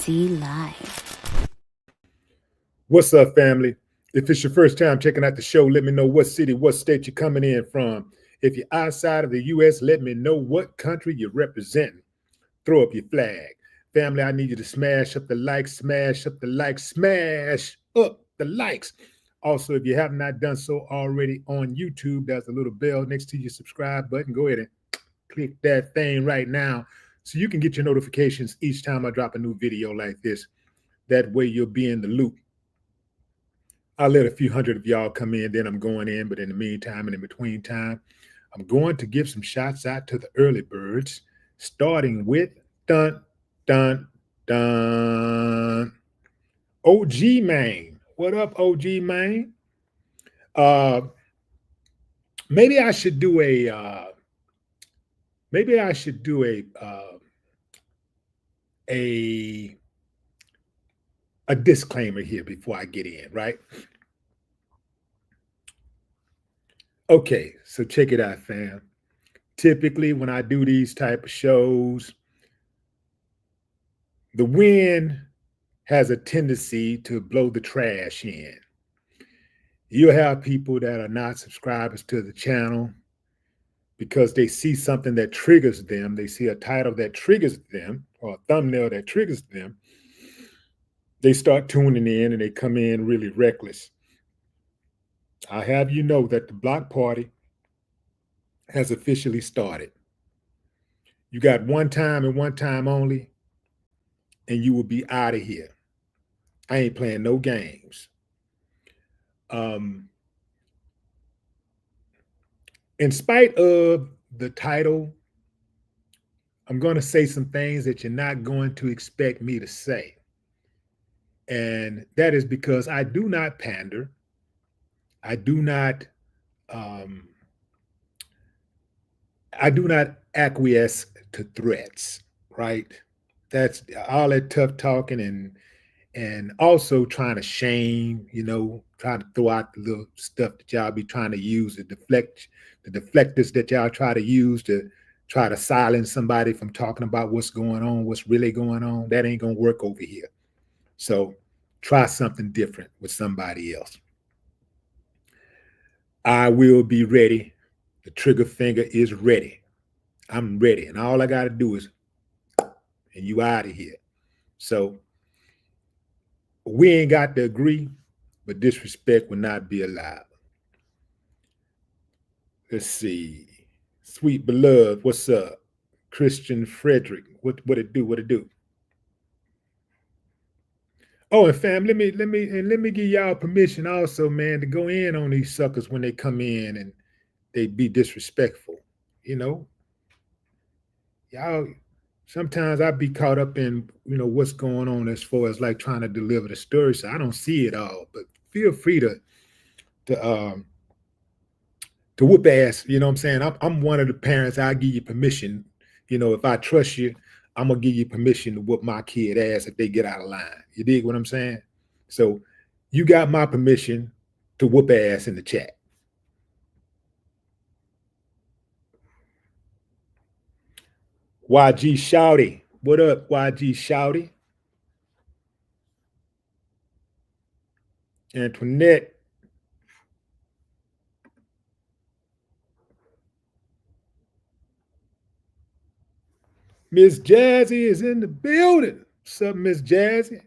YG Live. What's up, family? If it's your first time checking out the show, let me know what city, what state you're coming in from. If you're outside of the U.S., let me know what country you're representing. Throw up your flag. Family, I need you to smash up the likes, smash up the likes, smash up the likes. Also, if you have not done so already on YouTube, there's a little bell next to your subscribe button. Go ahead and click that thing right now so you can get your notifications each time I drop a new video like this. That way you'll be in the loop. I'll let a few hundred of y'all come in, then I'm going in. But in the meantime and in between time, I'm going to give some shots out to the early birds, starting with dun, dun, dun. OG Man. What up, OG Man? Uh, maybe I should do a a disclaimer here before I get in, right? Okay, so check it out, fam. Typically, when I do these type of shows, the wind has a tendency to blow the trash in. You'll have people that are not subscribers to the channel because they see something that triggers them. They see a title that triggers them or a thumbnail that triggers them. They start tuning in and they come in really reckless. I have you know that the block party has officially started. You got one time and one time only, and you will be out of here. I ain't playing no games. In spite of the title, I'm going to say some things that you're not going to expect me to say. And that is because I do not pander. I do not acquiesce to threats, right? That's all that tough talking and also trying to shame, trying to throw out the little stuff that y'all be trying to use to deflect, the deflectors that y'all try to use to try to silence somebody from talking about what's going on, what's really going on. That ain't gonna work over here. So try something different with somebody else. I will be ready. The trigger finger is ready. I'm ready. And all I got to do is, and you out of here. So we ain't got to agree, but disrespect will not be allowed. Let's see. Sweet beloved, what's up? Christian Frederick, what it do? What it do? Oh, and fam, let me give y'all permission also, man, to go in on these suckers when they come in and they be disrespectful. Y'all, sometimes I be caught up in what's going on as far as like trying to deliver the story, so I don't see it all. But feel free to whoop ass. You know what I'm saying? I'm one of the parents. I give you permission. If I trust you, I'm gonna give you permission to whoop my kid ass if they get out of line. You dig what I'm saying? So you got my permission to whoop ass in the chat. YG Shouty. What up, YG Shouty? Antoinette. Miss Jazzy is in the building. What's up, Miss Jazzy?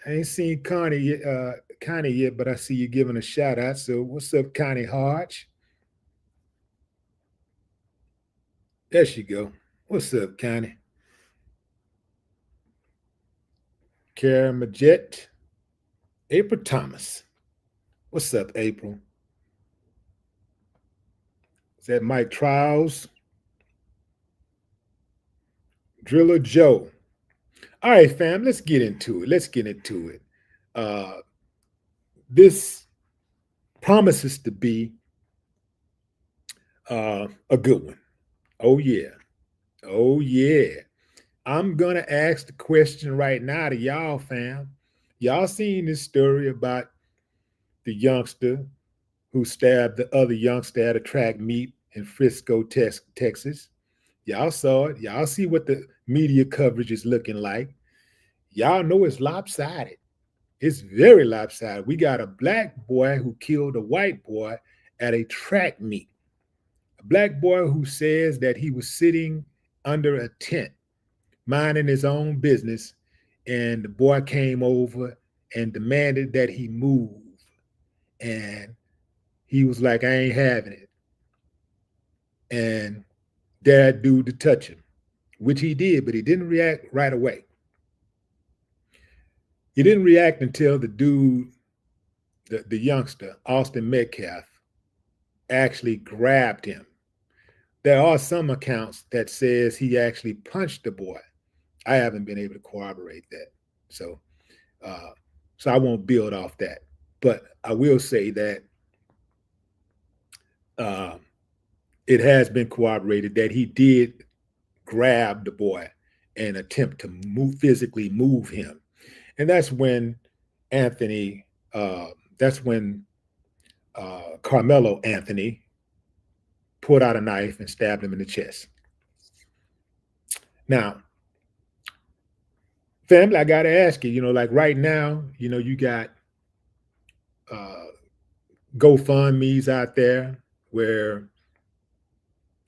I ain't seen Connie yet, but I see you giving a shout out. So what's up, Connie Hodge? There she go. What's up, Connie? Kara Majette. April Thomas. What's up, April? Is that Mike Trials? Driller Joe. All right, fam, let's get into it. This promises to be a good one. Oh, yeah. Oh, yeah. I'm going to ask the question right now to y'all, fam. Y'all seen this story about the youngster who stabbed the other youngster at a track meet in Frisco, Texas? Y'all saw it. Y'all see what the media coverage is looking like. Y'all know it's lopsided. It's very lopsided. We got a black boy who killed a white boy at a track meet. A black boy who says that he was sitting under a tent, minding his own business, and the boy came over and demanded that he move. And he was like, I ain't having it. And dared dude to touch him, which he did, but he didn't react right away. He didn't react until the dude, the youngster, Austin Metcalf, actually grabbed him. There are some accounts that says he actually punched the boy. I haven't been able to corroborate that. So, uh, so I won't build off that. But I will say that uh, it has been corroborated that he did grab the boy and attempt to physically move him. And that's when Anthony, that's when Carmelo Anthony pulled out a knife and stabbed him in the chest. Now, family, I got to ask you, like right now, you got uh, GoFundMe's out there where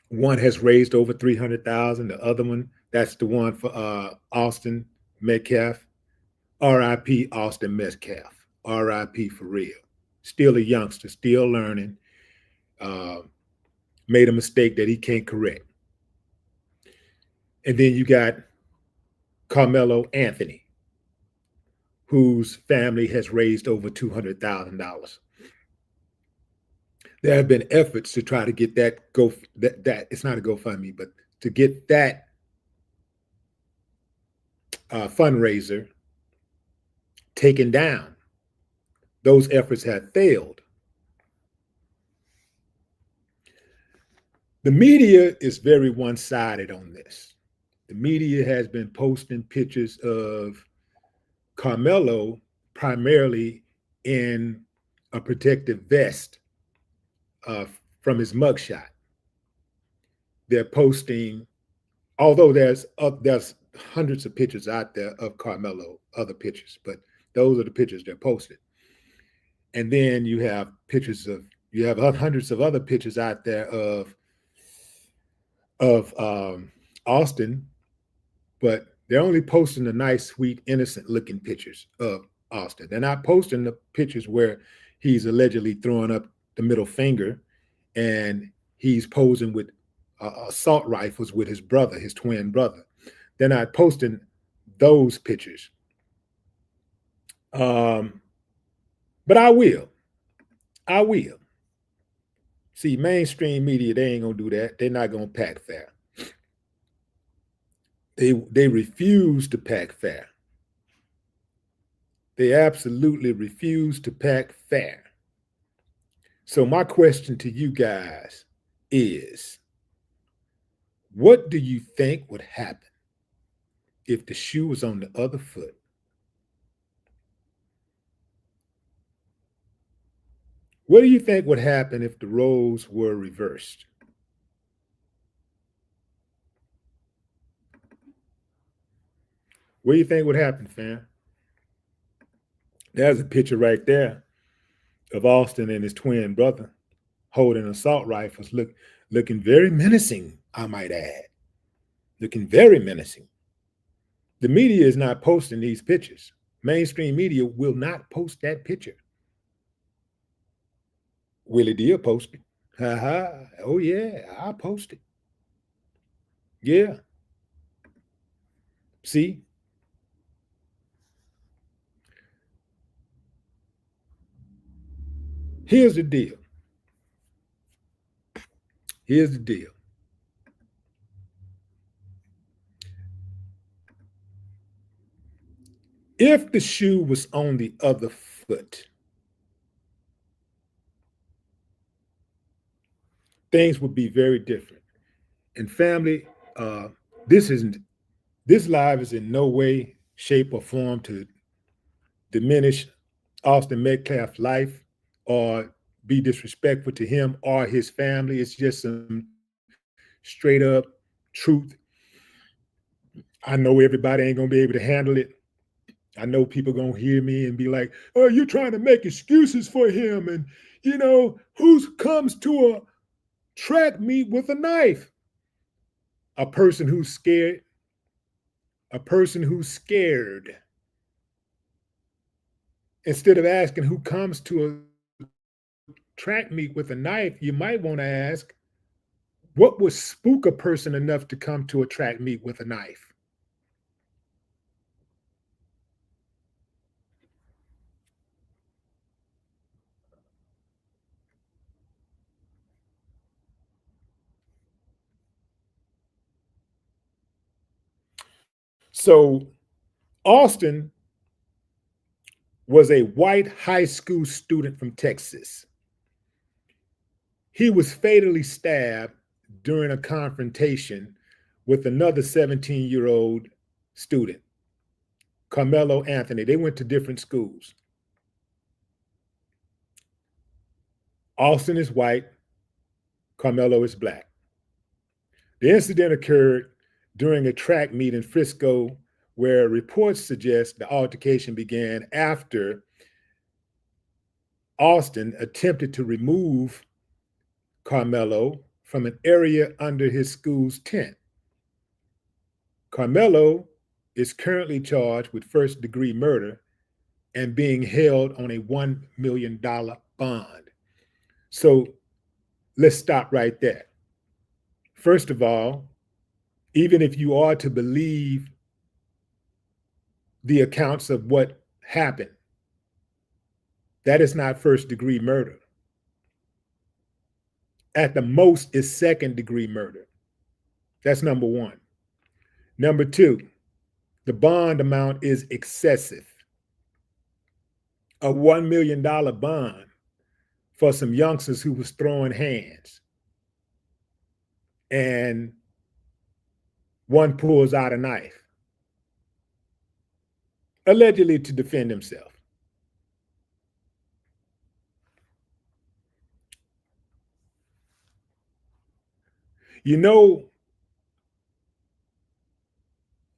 one has raised over 300,000. The other one, that's the one for Austin Metcalf. R.I.P. Austin Metcalf. R.I.P. for real. Still a youngster, still learning. Made a mistake that he can't correct. And then you got Carmelo Anthony, whose family has raised over $200,000. There have been efforts to try to get that it's not a GoFundMe, but to get that fundraiser taken down. Those efforts have failed. The media is very one-sided on this. The media has been posting pictures of Carmelo primarily in a protective vest from his mugshot. They're posting, although there's hundreds of pictures out there of Carmelo, other pictures, but those are the pictures they're posting. And then you have hundreds of other pictures out there of Austin, but they're only posting the nice, sweet, innocent-looking pictures of Austin. They're not posting the pictures where he's allegedly throwing up the middle finger and he's posing with assault rifles with his brother, his twin brother. They're not posting those pictures. But I will. See, mainstream media, they ain't gonna do that. They're not gonna pack fair. They refuse to pack fair. They absolutely refuse to pack fair. So my question to you guys is, what do you think would happen if the shoe was on the other foot? What do you think would happen if the roles were reversed? What do you think would happen, fam? There's a picture right there of Austin and his twin brother holding assault rifles, looking very menacing, I might add. Looking very menacing. The media is not posting these pictures. Mainstream media will not post that picture. Willie D post it. Ha. Oh yeah, I'll post it. Yeah. See? Here's the deal. If the shoe was on the other foot, things would be very different. And family, this live is in no way, shape, or form to diminish Austin Metcalf's life or be disrespectful to him or his family. It's just some straight up truth. I know everybody ain't gonna be able to handle it, I know people gonna hear me and be like, "Oh, you're trying to make excuses for him," and who comes to a track meet with a knife? A person who's scared. A person who's scared. Instead of asking who comes to a track meet with a knife, you might want to ask, what would spook a person enough to come to a track meet with a knife? So, Austin was a white high school student from Texas. He was fatally stabbed during a confrontation with another 17-year-old student, Carmelo Anthony. They went to different schools. Austin is white, Carmelo is black. The incident occurred during a track meet in Frisco, where reports suggest the altercation began after Austin attempted to remove Carmelo from an area under his school's tent. Carmelo is currently charged with first-degree murder and being held on a $1 million bond. So let's stop right there. First of all, even if you are to believe the accounts of what happened, that is not first-degree murder. At the most, is second-degree murder. That's number one. Number two, the bond amount is excessive. A $1 million bond for some youngsters who was throwing hands. And one pulls out a knife, allegedly to defend himself. You know,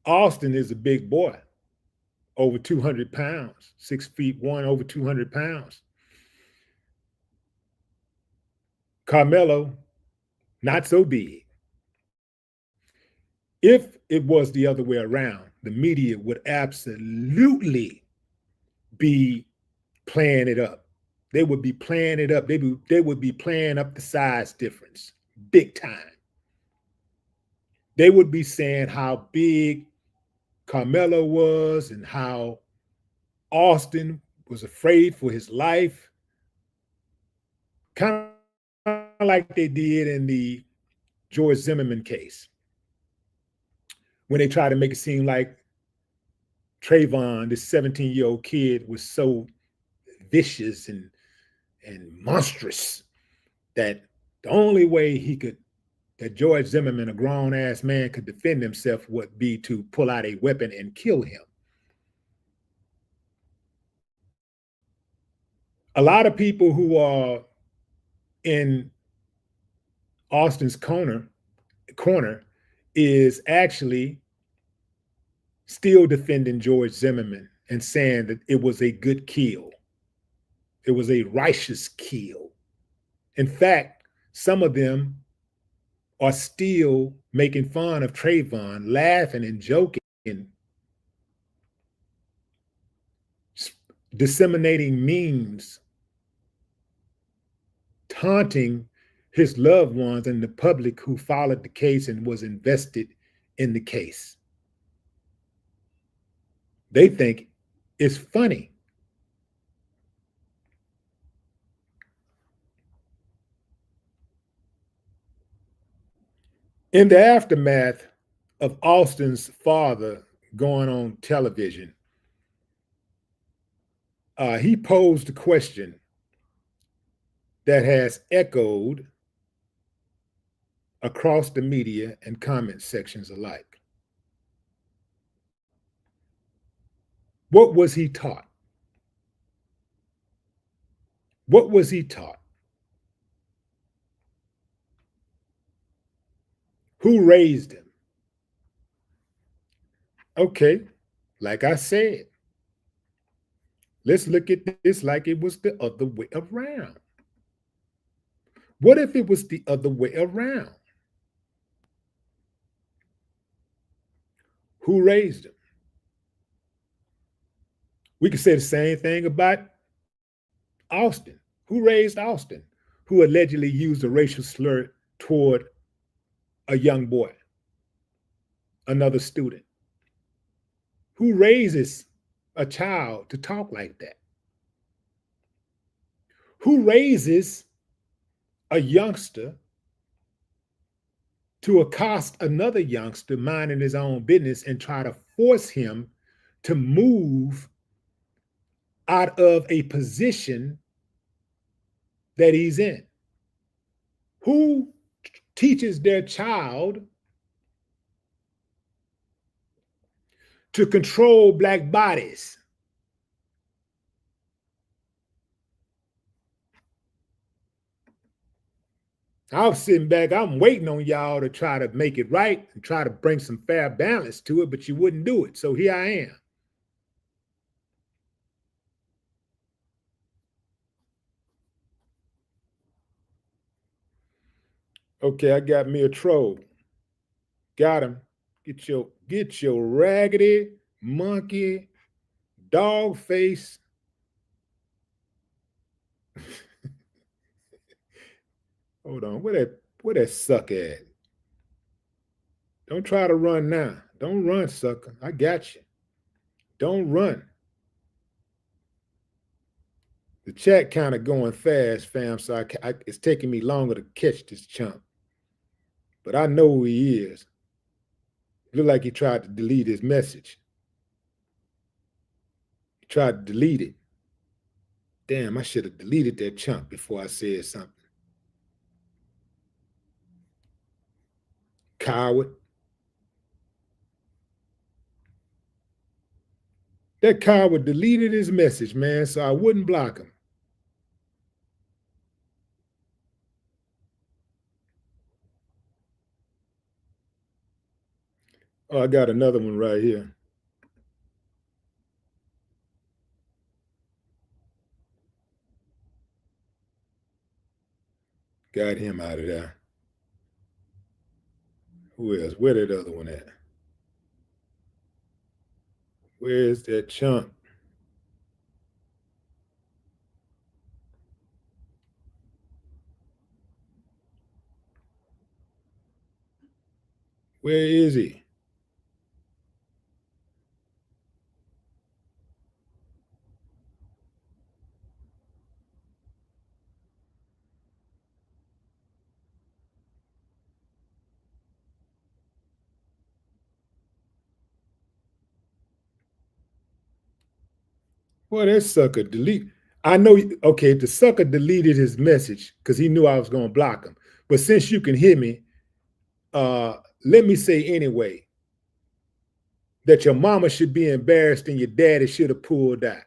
Austin is a big boy, over 200 pounds, 6'1", over 200 pounds. Carmelo, not so big. If it was the other way around, the media would absolutely be playing it up. They would be playing it up. They would be playing up the size difference big time. They would be saying how big Carmelo was and how Austin was afraid for his life, kind of like they did in the George Zimmerman case, when they tried to make it seem like Trayvon, this 17-year-old kid, was so vicious and monstrous that the only way that George Zimmerman, a grown ass man, could defend himself would be to pull out a weapon and kill him. A lot of people who are in Austin's corner is actually still defending George Zimmerman and saying that it was a good kill. It was a righteous kill. In fact, some of them are still making fun of Trayvon, laughing and joking, disseminating memes, taunting his loved ones and the public who followed the case and was invested in the case. They think it's funny. In the aftermath of Austin's father going on television, he posed a question that has echoed across the media and comment sections alike. What was he taught? What was he taught? Who raised him? Okay, like I said, Let's look at this like it was the other way around. What if it was the other way around? Who raised him? We could say the same thing about Austin. Who raised Austin? Who allegedly used a racial slur toward a young boy, another student? Who raises a child to talk like that? Who raises a youngster to accost another youngster minding his own business and try to force him to move out of a position that he's in? Who teaches their child to control Black bodies? I was sitting back, I'm waiting on y'all to try to make it right and try to bring some fair balance to it, but you wouldn't do it. So here I am. Okay, I got me a troll. Got him. Get your raggedy monkey dog face. Hold on, where that sucker at? Don't try to run now. Don't run, sucker. I got you. Don't run. The chat kind of going fast, fam, so it's taking me longer to catch this chump. But I know who he is. Look like he tried to delete his message. He tried to delete it. Damn, I should have deleted that chump before I said something. Coward. That coward deleted his message, man, so I wouldn't block him. Oh, I got another one right here. Got him out of there. Who else? Where that other one at? Where's that chump? Where is he? Well, that sucker delete. I know, okay, the sucker deleted his message because he knew I was going to block him. But since you can hear me, let me say anyway that your mama should be embarrassed and your daddy should have pulled out.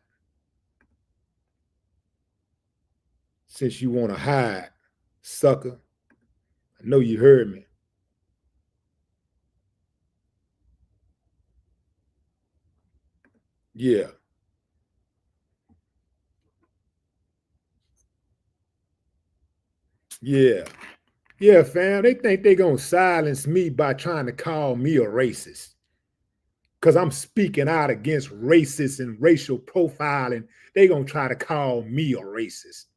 Since you want to hide, sucker. I know you heard me. Yeah. Yeah. Yeah, fam. They think they gonna silence me by trying to call me a racist. Because I'm speaking out against racist and racial profiling. They gonna try to call me a racist.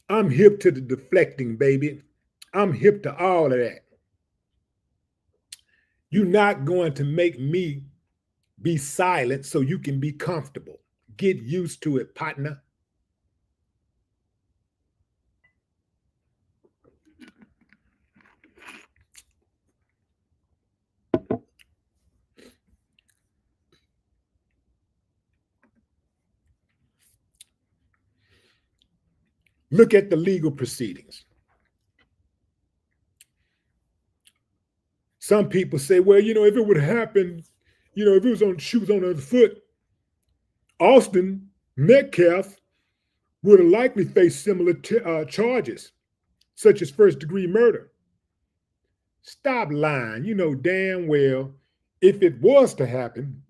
I'm hip to the deflecting, baby. I'm hip to all of that. You're not going to make me be silent so you can be comfortable. Get used to it, partner. Look at the legal proceedings. Some people say, well, if it would happen, if it was on shoes on the other foot, Austin Metcalf would have likely faced similar charges, such as first-degree murder. Stop lying. You know damn well If it was to happen,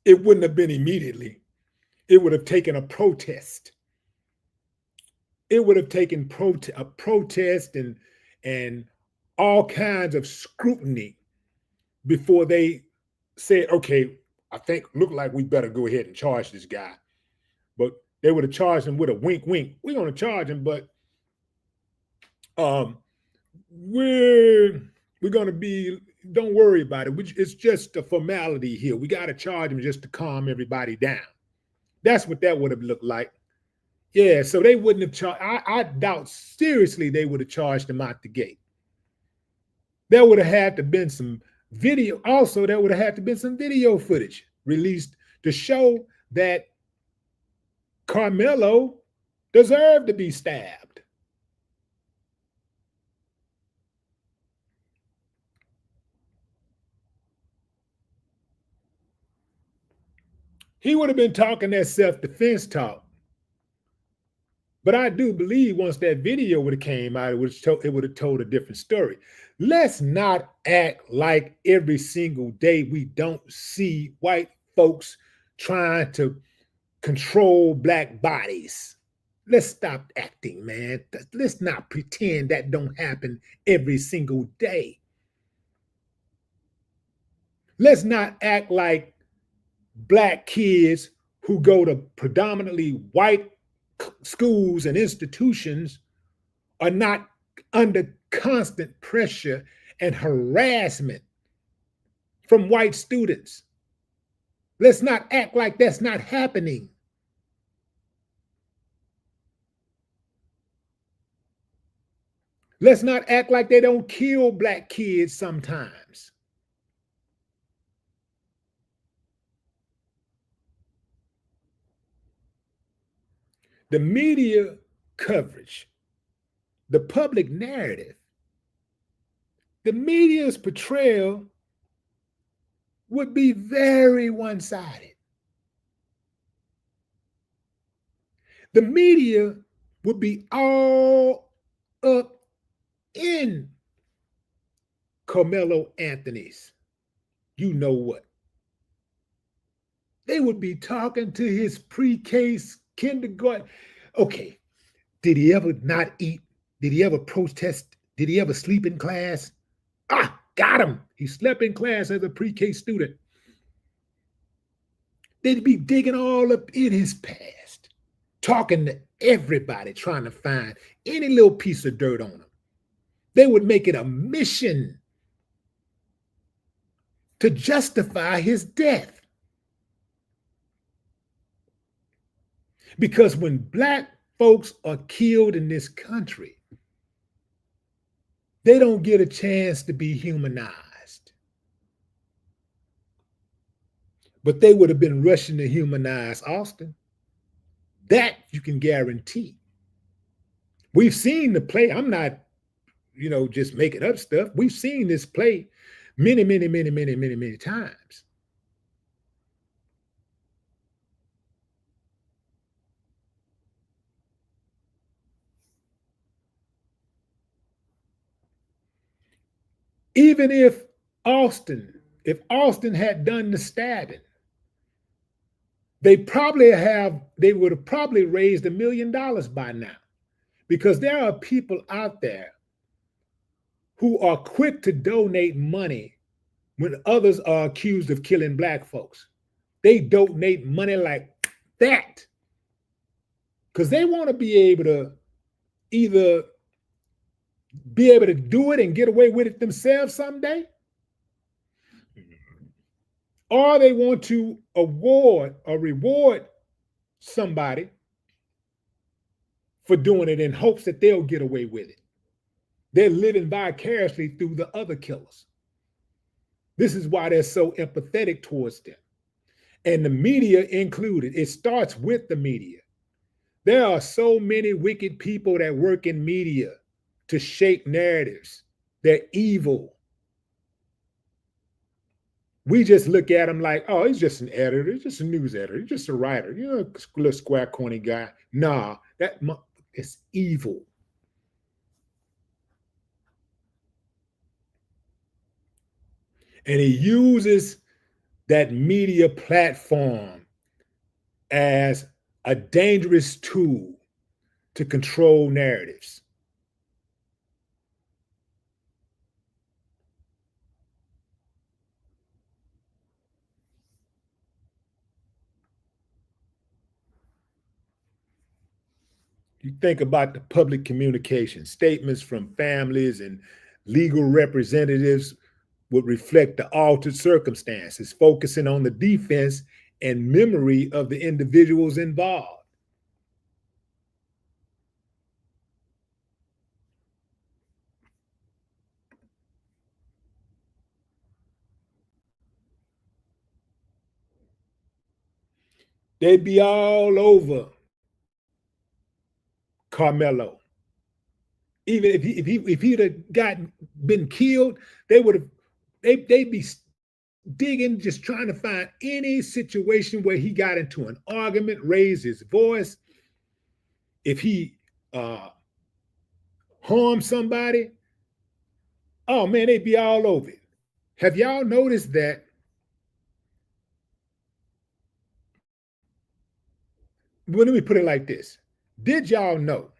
it wouldn't have been immediately. It would have taken a protest. It would have taken a protest and all kinds of scrutiny before they said, okay, I think look like we better go ahead and charge this guy. But they would have charged him with a wink, wink. We're going to charge him, but um, we're going to be. Don't worry about it. It's just a formality here. We got to charge him just to calm everybody down. That's what that would have looked like. Yeah, so they wouldn't have charged. I doubt seriously they would have charged him out the gate. There would have had to been some video. Also, there would have had to been some video footage released to show that Carmelo deserved to be stabbed. He would have been talking that self-defense talk. But I do believe once that video would have came out, it would have told a different story. Let's not act like every single day we don't see white folks trying to control black bodies. Let's stop acting, man. Let's not pretend that don't happen every single day. Let's not act like black kids who go to predominantly white schools and institutions are not under constant pressure and harassment from white students. Let's not act like that's not happening. Let's not act like they don't kill black kids sometimes. The media coverage, the public narrative, the media's portrayal would be very one-sided. The media would be all up in Carmelo Anthony's, you know what? They would be talking to his pre-K kindergarten. Okay, did he ever not eat? Did he ever protest? Did he ever sleep in class? Ah, got him. He slept in class as a pre-K student. They'd be digging all up in his past, talking to everybody, trying to find any little piece of dirt on him. They would make it a mission to justify his death. Because when black folks are killed in this country, they don't get a chance to be humanized. But they would have been rushing to humanize Austin. That you can guarantee. We've seen the play. I'm not, just making up stuff. We've seen this play many, many, many, many, many, many times. Even if Austin had done the stabbing, they would have probably raised $1 million by now, because there are people out there who are quick to donate money when others are accused of killing black folks. They donate money like that because they want to be able to either be able to do it and get away with it themselves someday, or they want to award or reward somebody for doing it in hopes that they'll get away with it. They're living vicariously through the other killers. This is why they're so empathetic towards them. And the media included. It starts with the media. There are so many wicked people that work in media to shape narratives. They're evil. We just look at him like, oh, he's just an editor. He's just a news editor. He's just a writer. A little square, corny guy. Nah, it's evil. And he uses that media platform as a dangerous tool to control narratives. You think about the public communication, statements from families and legal representatives would reflect the altered circumstances, focusing on the defense and memory of the individuals involved. They'd be all over Carmelo. Even if he'd have been killed, they would have they'd be digging, just trying to find any situation where he got into an argument, raised his voice, if he harmed somebody. Oh man, they'd be all over it. Have y'all noticed that? Well, let me put it like this. Did y'all know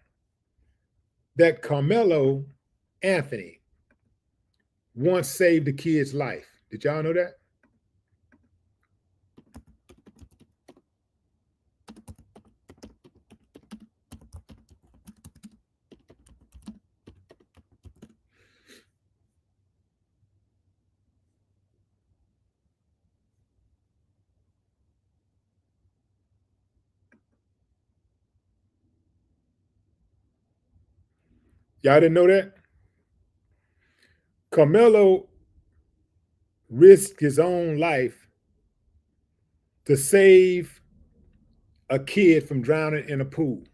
that Carmelo Anthony once saved a kid's life? Did y'all know that? Y'all didn't know that? Carmelo risked his own life to save a kid from drowning in a pool.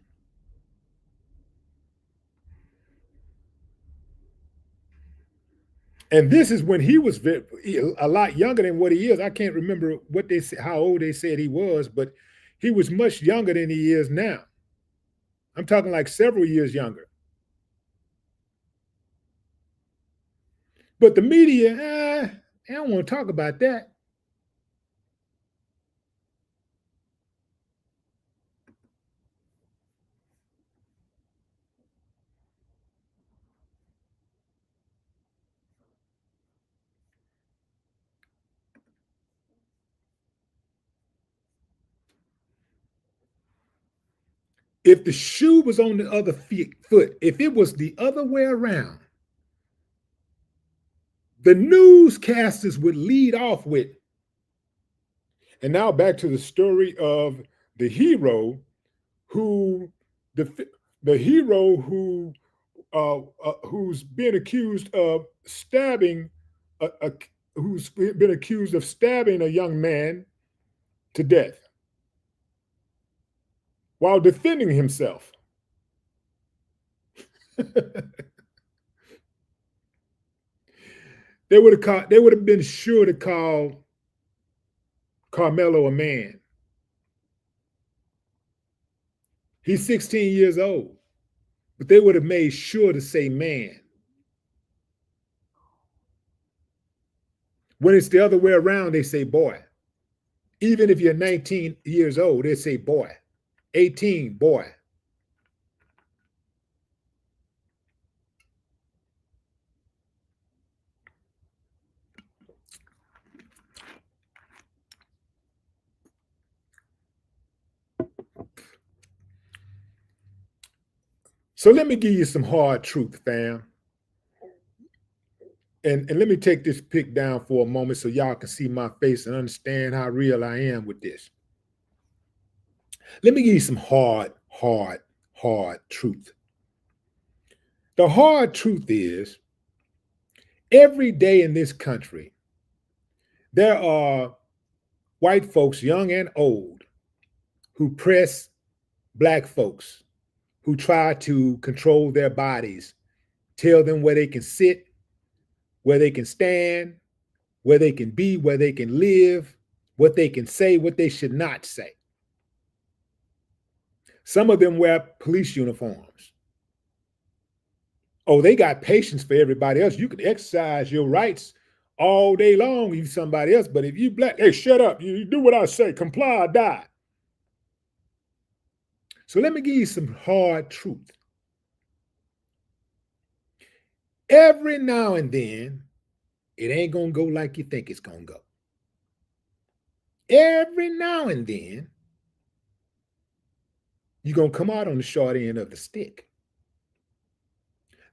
And this is when he was a lot younger than what he is. I can't remember what they how old they said he was, but he was much younger than he is now. I'm talking like several years younger. But the media, I don't want to talk about that. If the shoe was on the other foot, if it was the other way around, the newscasters would lead off with, and now back to the story of the hero who, the hero who's been accused of stabbing, who's been accused of stabbing a young man to death while defending himself. They would have been sure to call Carmelo a man. He's 16 years old, but they would have made sure to say man. When it's the other way around, they say boy. Even if you're 19 years old, they say boy. 18, boy. So let me give you some hard truth, fam. And let me take this pic down for a moment so y'all can see my face and understand how real I am with this. Let me give you some hard truth. The hard truth is, every day in this country, there are white folks, young and old, who press Black folks, who try to control their bodies, tell them where they can sit, where they can stand, where they can be, where they can live, what they can say, what they should not say. Some of them wear police uniforms. Oh, they got patience for everybody else. You can exercise your rights all day long, you somebody else. But if you black, hey, shut up. You do what I say. Comply or die. So let me give you some hard truth. Every now and then, it ain't going to go like you think it's going to go. Every now and then, you're going to come out on the short end of the stick.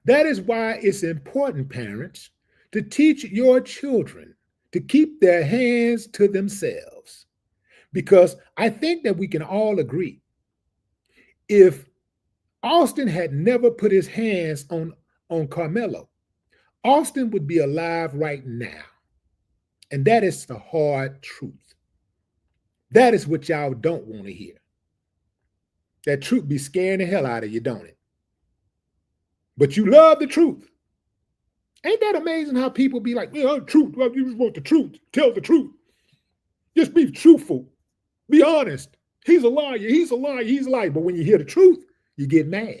That is why it's important, parents, to teach your children to keep their hands to themselves. Because I think that we can all agree, if Austin had never put his hands on Carmelo, Austin would be alive right now. And that is the hard truth. That is what y'all don't want to hear. That truth be scaring the hell out of you, don't it? But you love the truth. Ain't that amazing how people be like, truth, well, you just want the truth. Tell the truth. Just be truthful. Be honest. He's a liar. He's a liar. He's a liar. But when you hear the truth, you get mad.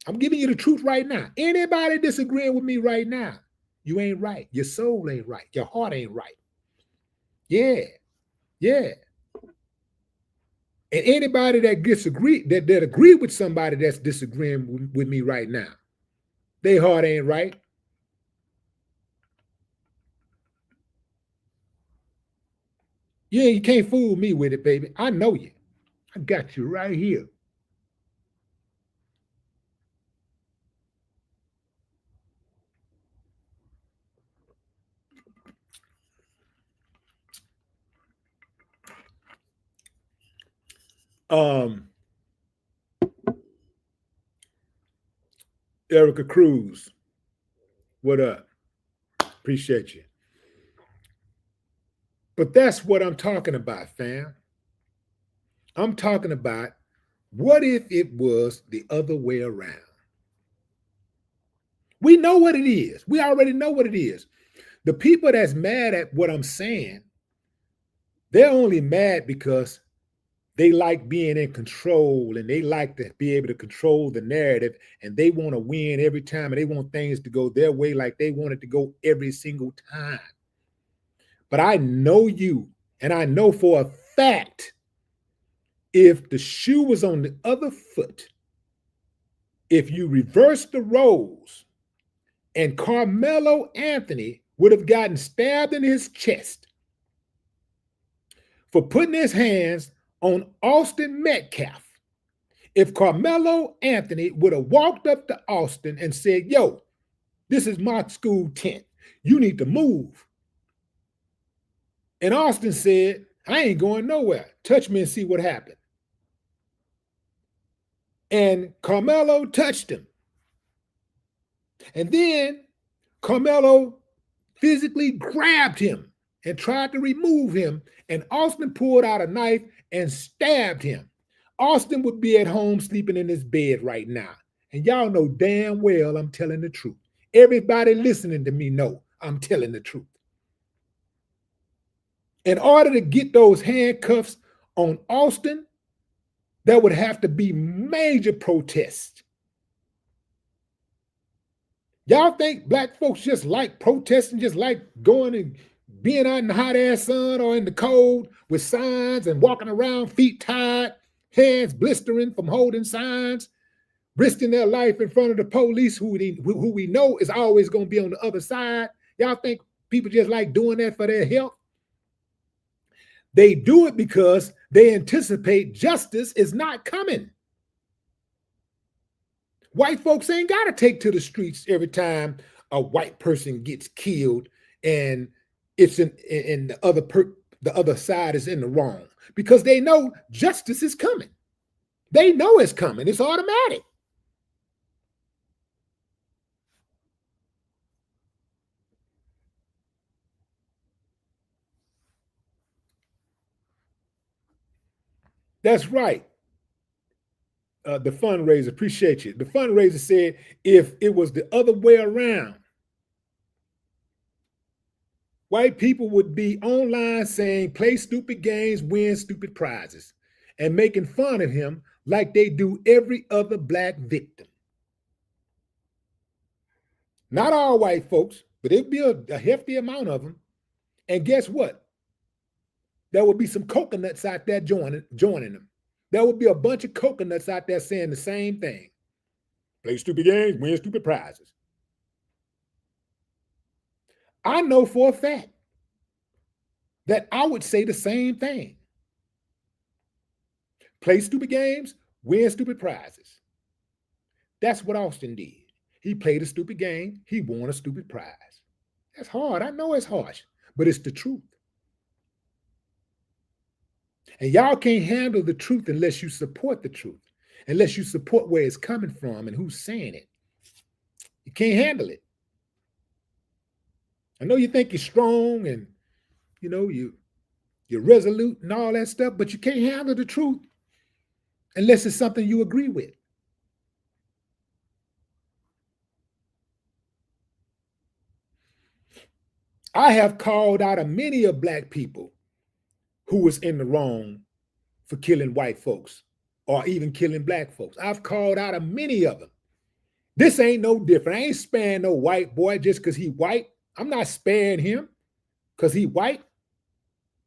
I'm giving you the truth right now. Anybody disagreeing with me right now, you ain't right. Your soul ain't right. Your heart ain't right. Yeah. Yeah. And anybody that that agree with somebody that's disagreeing with me right now, their heart ain't right. Yeah, you can't fool me with it, baby. I know you. I got you right here. Erica Cruz, what up? Appreciate you. But that's what I'm talking about, fam. I'm talking about, what if it was the other way around? We know what it is. We already know what it is. The people that's mad at what I'm saying, they're only mad because they like being in control, and they like to be able to control the narrative, and they want to win every time, and they want things to go their way like they want it to go every single time. But I know you, and I know for a fact, if the shoe was on the other foot, if you reverse the roles, and Carmelo Anthony would have gotten stabbed in his chest for putting his hands on Austin Metcalf, if Carmelo Anthony would have walked up to Austin and said, yo, this is my school tent, you need to move. And Austin said, I ain't going nowhere. Touch me and see what happened. And Carmelo touched him. And then Carmelo physically grabbed him and tried to remove him. And Austin pulled out a knife and stabbed him. Austin would be at home sleeping in his bed right now. And y'all know damn well I'm telling the truth. Everybody listening to me know I'm telling the truth. In order to get those handcuffs on Austin, there would have to be major protests. Y'all think black folks just like protesting, just like going and being out in the hot ass sun or in the cold with signs and walking around feet tied, hands blistering from holding signs, risking their life in front of the police who we know is always going to be on the other side? Y'all think people just like doing that for their health? They do it because they anticipate justice is not coming. White folks ain't got to take to the streets every time a white person gets killed and it's in the other side is in the wrong, because they know justice is coming. They know it's coming. It's automatic. That's right. The fundraiser, appreciate you. The fundraiser said if it was the other way around, white people would be online saying, play stupid games, win stupid prizes, and making fun of him like they do every other black victim. Not all white folks, but it'd be a hefty amount of them. And guess what? There would be some coconuts out there joining them. There would be a bunch of coconuts out there saying the same thing. Play stupid games, win stupid prizes. I know for a fact that I would say the same thing. Play stupid games, win stupid prizes. That's what Austin did. He played a stupid game, he won a stupid prize. That's hard. I know it's harsh, but it's the truth. And y'all can't handle the truth unless you support the truth, unless you support where it's coming from and who's saying it. You can't handle it. I know you think you're strong and you're resolute and all that stuff, but you can't handle the truth unless it's something you agree with. I have called out of many of black people who was in the wrong for killing white folks or even killing black folks. I've called out of many of them. This ain't no different. I ain't sparing no white boy just because he white. I'm not sparing him because he white.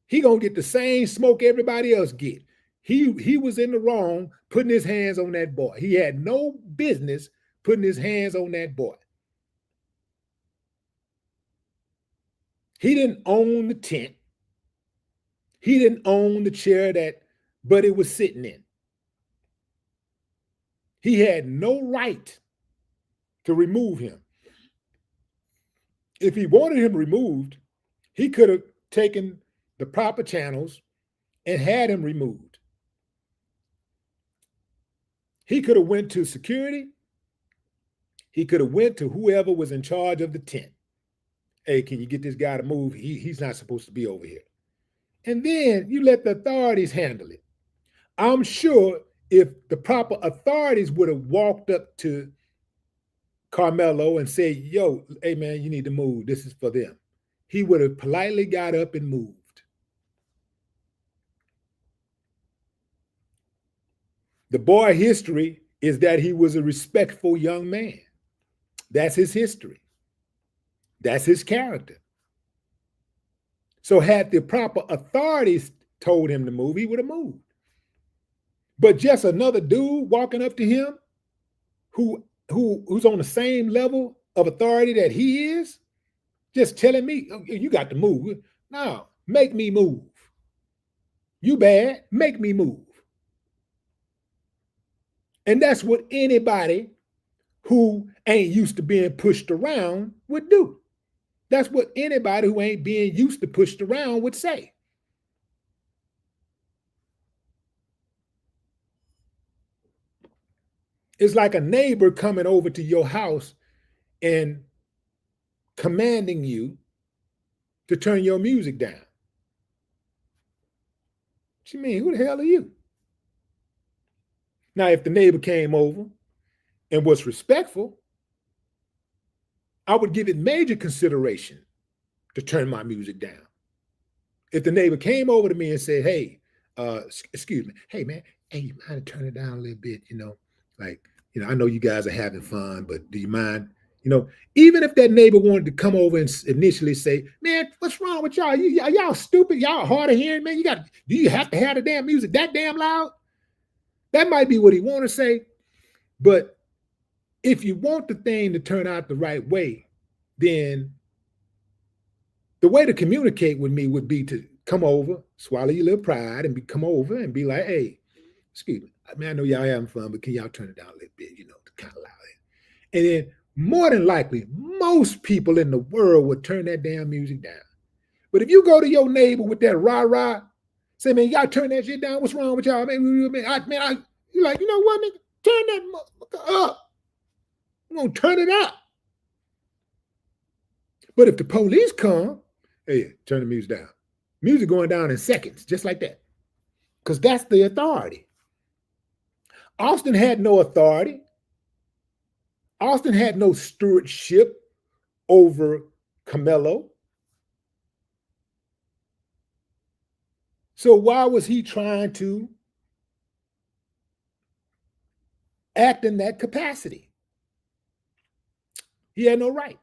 He gonna get the same smoke everybody else get. He was in the wrong putting his hands on that boy. He had no business putting his hands on that boy. He didn't own the tent. He didn't own the chair that Buddy was sitting in. He had no right to remove him. If he wanted him removed, he could have taken the proper channels and had him removed. He could have went to security. He could have went to whoever was in charge of the tent. Hey, can you get this guy to move? He's not supposed to be over here. And then you let the authorities handle it. I'm sure if the proper authorities would have walked up to Carmelo and said, yo, hey man, you need to move. This is for them. He would have politely got up and moved. The boy history is that he was a respectful young man. That's his history. That's his character. So had the proper authorities told him to move, he would have moved. But just another dude walking up to him who's on the same level of authority that he is, just telling me, oh, you got to move. No, make me move. You bad, make me move. And that's what anybody who ain't used to being pushed around would do. That's what anybody who ain't being used to pushed around would say. It's like a neighbor coming over to your house and commanding you to turn your music down. What you mean? Who the hell are you? Now, if the neighbor came over and was respectful, I would give it major consideration to turn my music down. If the neighbor came over to me and said, hey, excuse me, hey man, hey, you mind to turn it down a little bit, I know you guys are having fun, but do you mind? Even if that neighbor wanted to come over and initially say, man, what's wrong with y'all? Y'all stupid, y'all hard of hearing, man. Do you have to have the damn music that damn loud? That might be what he want to say, but if you want the thing to turn out the right way, then the way to communicate with me would be to come over, swallow your little pride, and come over and be like, hey, excuse me, I mean, I know y'all having fun, but can y'all turn it down a little bit, to kind of loud. And then more than likely, most people in the world would turn that damn music down. But if you go to your neighbor with that rah-rah, say, man, y'all turn that shit down, what's wrong with y'all? Man, you're like, you know what, nigga? Turn that motherfucker up. I'm going to turn it up. But if the police come, hey, turn the music down. Music going down in seconds, just like that. Because that's the authority. Austin had no authority. Austin had no stewardship over Carmelo. So why was he trying to act in that capacity? He had no right.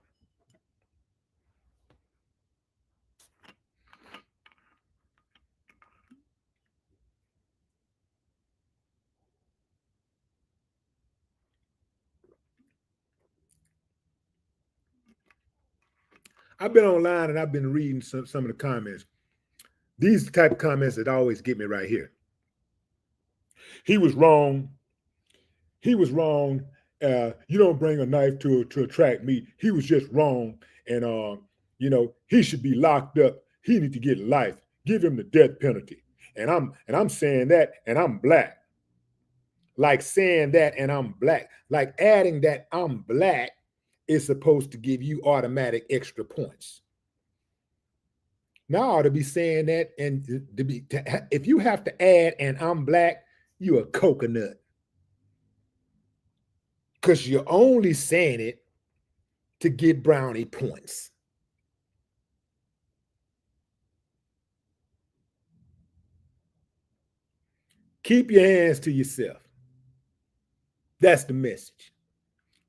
I've been online and I've been reading some of the comments. These type of comments that always get me right here. He was wrong. He was wrong. You don't bring a knife to attract meat. He was just wrong, and he should be locked up. He need to get life. Give him the death penalty. And I'm saying that, and I'm black. Like saying that, and I'm black. Like adding that I'm black is supposed to give you automatic extra points. Now I ought to be saying that, and if you have to add and I'm black, you're a coconut. Because you're only saying it to get brownie points. Keep your hands to yourself. That's the message.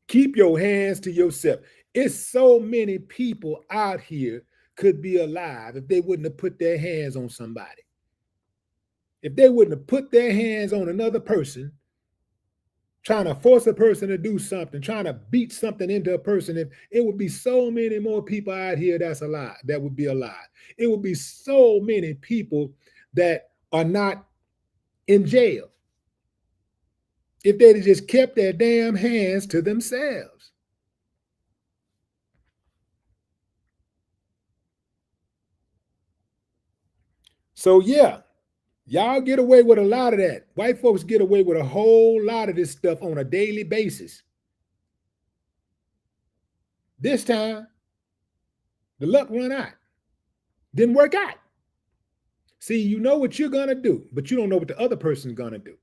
Keep your hands to yourself. It's so many people out here could be alive if they wouldn't have put their hands on somebody. If they wouldn't have put their hands on another person, trying to force a person to do something, trying to beat something into a person, if it would be so many more people out here that's alive, that would be alive. It would be so many people that are not in jail if they'd just kept their damn hands to themselves. So yeah, y'all get away with a lot of that. White folks get away with a whole lot of this stuff on a daily basis. This time, the luck run out. Didn't work out. See, you know what you're gonna do, but you don't know what the other person's gonna do.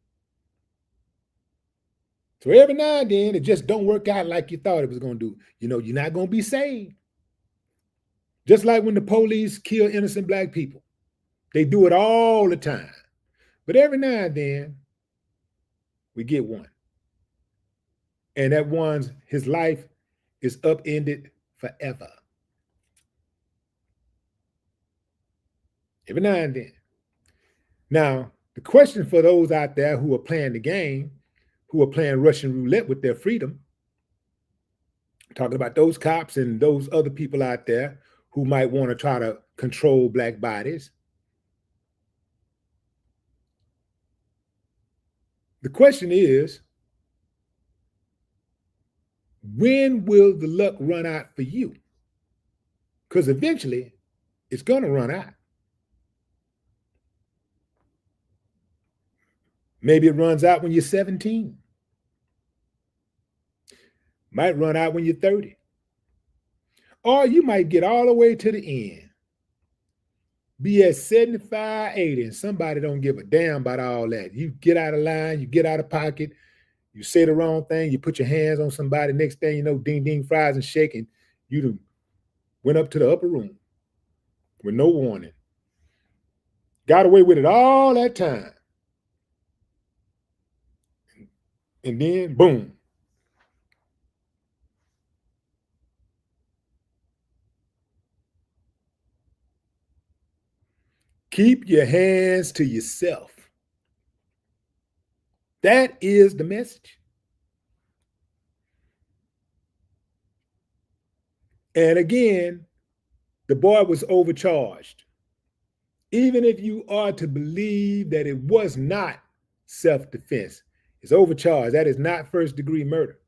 So every now and then, it just don't work out like you thought it was gonna do. You're not gonna be saved. Just like when the police kill innocent black people. They do it all the time. But every now and then, we get one. And that one's, his life is upended forever. Every now and then. Now, the question for those out there who are playing the game, who are playing Russian roulette with their freedom, talking about those cops and those other people out there who might want to try to control black bodies. The question is, when will the luck run out for you? Because eventually, it's going to run out. Maybe it runs out when you're 17. Might run out when you're 30. Or you might get all the way to the end. Be at 75, 80, and somebody don't give a damn about all that. You get out of line, you get out of pocket, you say the wrong thing, you put your hands on somebody, next thing you know, ding, ding, fries and shaking, you went up to the upper room with no warning. Got away with it all that time. And then, boom. Keep your hands to yourself. That is the message. And again, the boy was overcharged. Even if you are to believe that it was not self-defense, it's overcharged. That is not first-degree murder.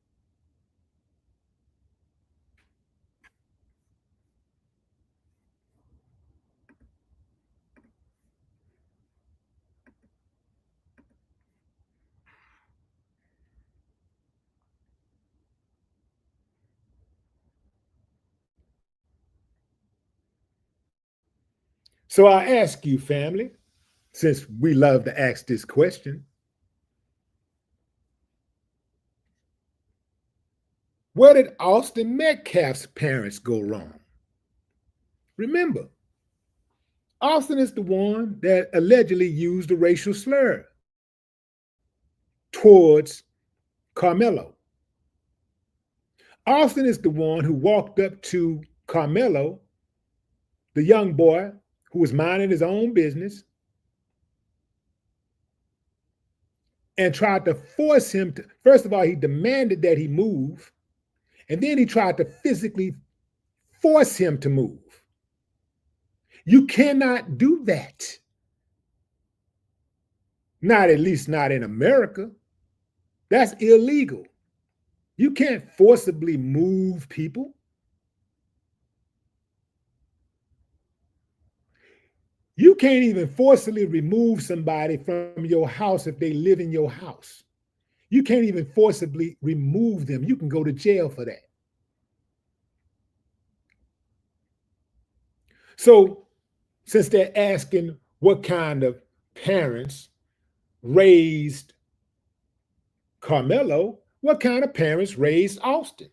So I ask you, family, since we love to ask this question, where did Austin Metcalf's parents go wrong? Remember, Austin is the one that allegedly used a racial slur towards Carmelo. Austin is the one who walked up to Carmelo, the young boy who was minding his own business, and tried to force him to, first of all, he demanded that he move, and then he tried to physically force him to move. You cannot do that. Not at least not in America. That's illegal. You can't forcibly move people. You can't even forcibly remove somebody from your house if they live in your house. You can't even forcibly remove them. You can go to jail for that. So, since they're asking what kind of parents raised Carmelo, what kind of parents raised Austin?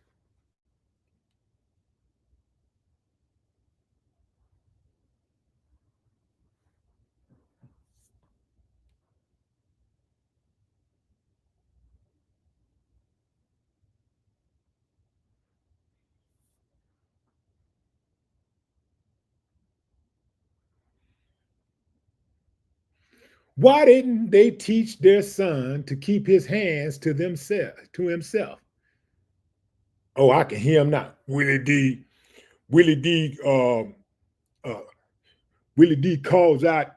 Why didn't they teach their son to keep his hands to himself? Oh, I can hear him now. Willie D, uh, Willie D calls out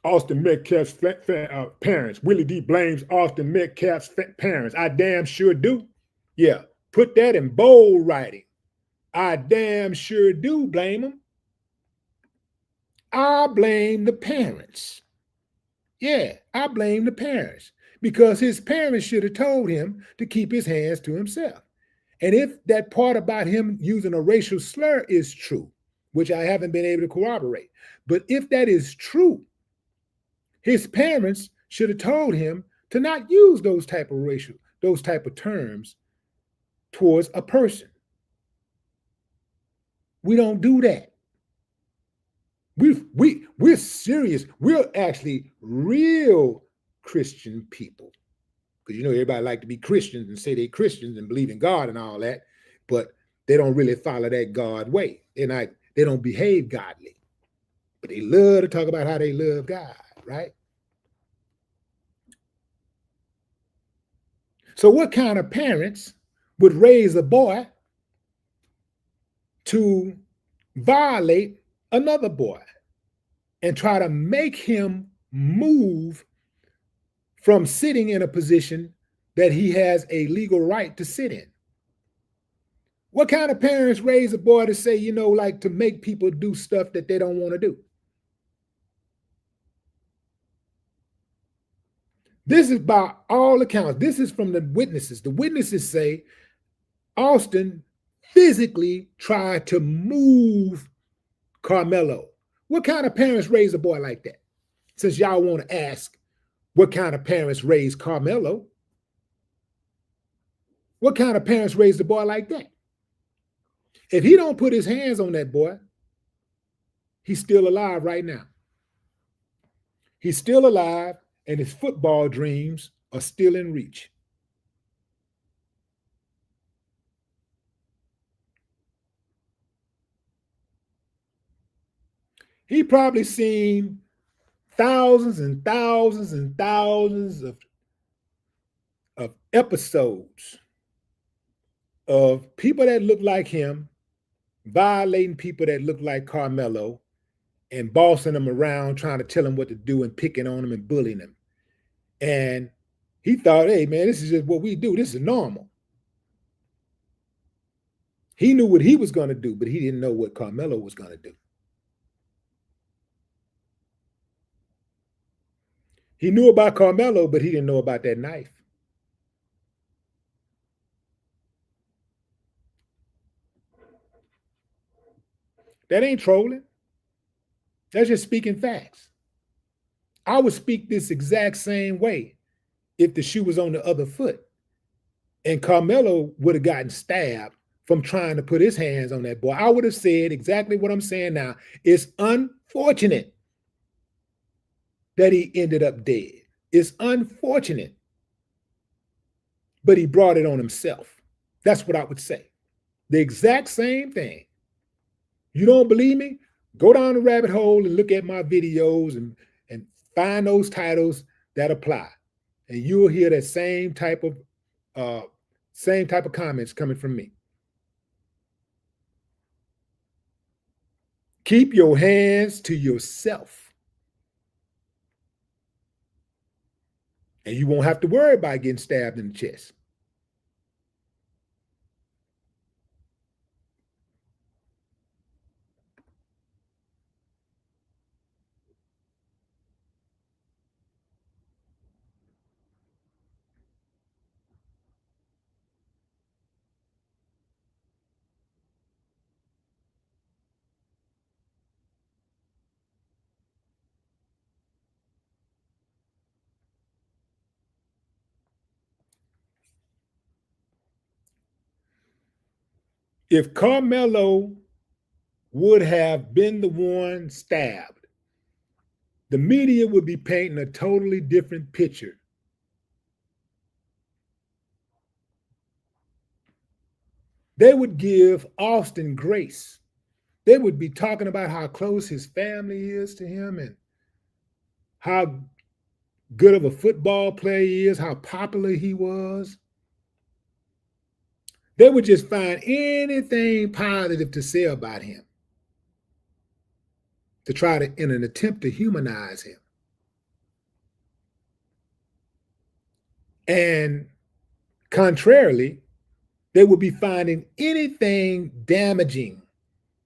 Austin Metcalf's parents. Willie D blames Austin Metcalf's parents. I damn sure do. Yeah, put that in bold writing. I damn sure do blame them. I blame the parents. Yeah, I blame the parents because his parents should have told him to keep his hands to himself. And if that part about him using a racial slur is true, which I haven't been able to corroborate, but if that is true, his parents should have told him to not use those type of terms towards a person. We don't do that. We're serious. We're actually real Christian people. Because everybody like to be Christians and say they're Christians and believe in God and all that, but they don't really follow that God way. They don't behave godly. But they love to talk about how they love God, right? So what kind of parents would raise a boy to violate another boy and try to make him move from sitting in a position that he has a legal right to sit in? What kind of parents raise a boy to say, like to make people do stuff that they don't want to do? This is by all accounts. This is from the witnesses. The witnesses say Austin physically tried to move Carmelo. What kind of parents raise a boy like that? Since y'all want to ask what kind of parents raise Carmelo, what kind of parents raised a boy like that? If he don't put his hands on that boy, he's still alive right now. He's still alive, and his football dreams are still in reach. He probably seen thousands and thousands and thousands of episodes of people that look like him violating people that look like Carmelo and bossing them around, trying to tell him what to do and picking on him and bullying him. And he thought, hey, man, this is just what we do. This is normal. He knew what he was going to do, but he didn't know what Carmelo was going to do. He knew about Carmelo, but he didn't know about that knife. That ain't trolling. That's just speaking facts. I would speak this exact same way if the shoe was on the other foot and Carmelo would have gotten stabbed from trying to put his hands on that boy. I would have said exactly what I'm saying now. It's unfortunate that he ended up dead. It's unfortunate, but he brought it on himself. That's what I would say. The exact same thing. You don't believe me? Go down the rabbit hole and look at my videos and find those titles that apply. And you'll hear that same type of comments coming from me. Keep your hands to yourself, and you won't have to worry about getting stabbed in the chest. If Carmelo would have been the one stabbed, the media would be painting a totally different picture. They would give Austin grace. They would be talking about how close his family is to him and how good of a football player he is, how popular he was. They would just find anything positive to say about him to try to, in an attempt to humanize him. And contrarily, they would be finding anything damaging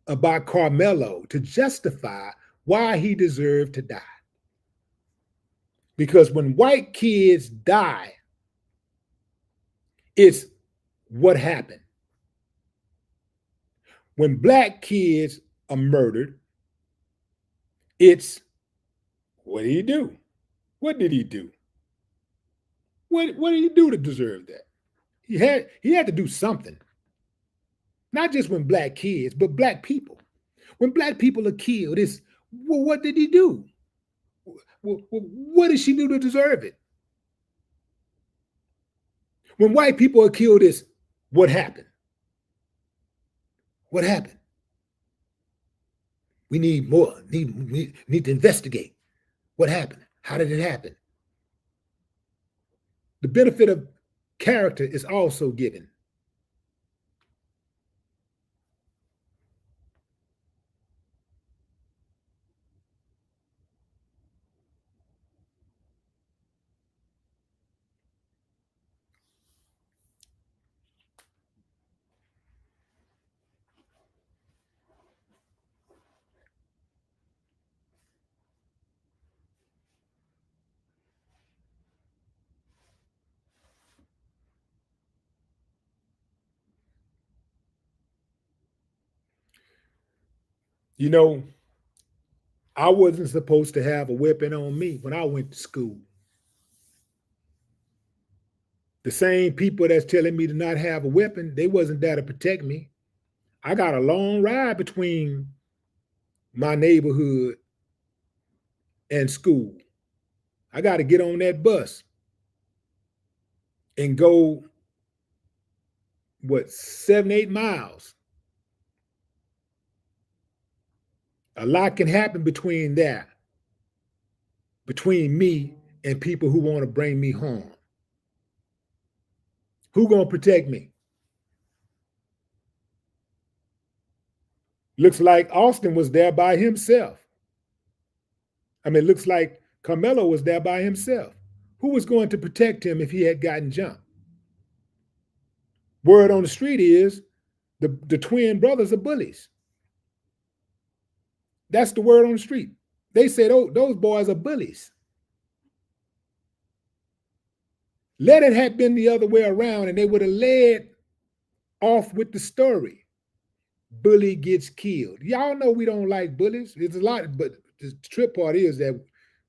about Carmelo to justify why he deserved to die. Because when white kids die, it's what happened. When black kids are murdered, it's what did he do? What did he do? What did he do to deserve that? He had to do something. Not just when black kids, but black people. When black people are killed, it's well, what did he do? What did she do to deserve it? When white people are killed, it's what happened? What happened? We need more. Need to investigate. What happened? How did it happen? The benefit of character is also given. You know, I wasn't supposed to have a weapon on me when I went to school. The same people that's telling me to not have a weapon, they wasn't there to protect me. I got a long ride between my neighborhood and school. I got to get on that bus and go, what, 7, 8 miles. A lot can happen between that, between me and people who want to bring me harm. Who gonna protect me? Looks like Austin was there by himself. I mean, it looks like Carmelo was there by himself. Who was going to protect him if he had gotten jumped? Word on the street is the twin brothers are bullies. That's the word on the street. They said, oh, those boys are bullies. Let it have been the other way around, and they would have led off with the story. Bully gets killed. Y'all know we don't like bullies. It's a lot, but the trip part is that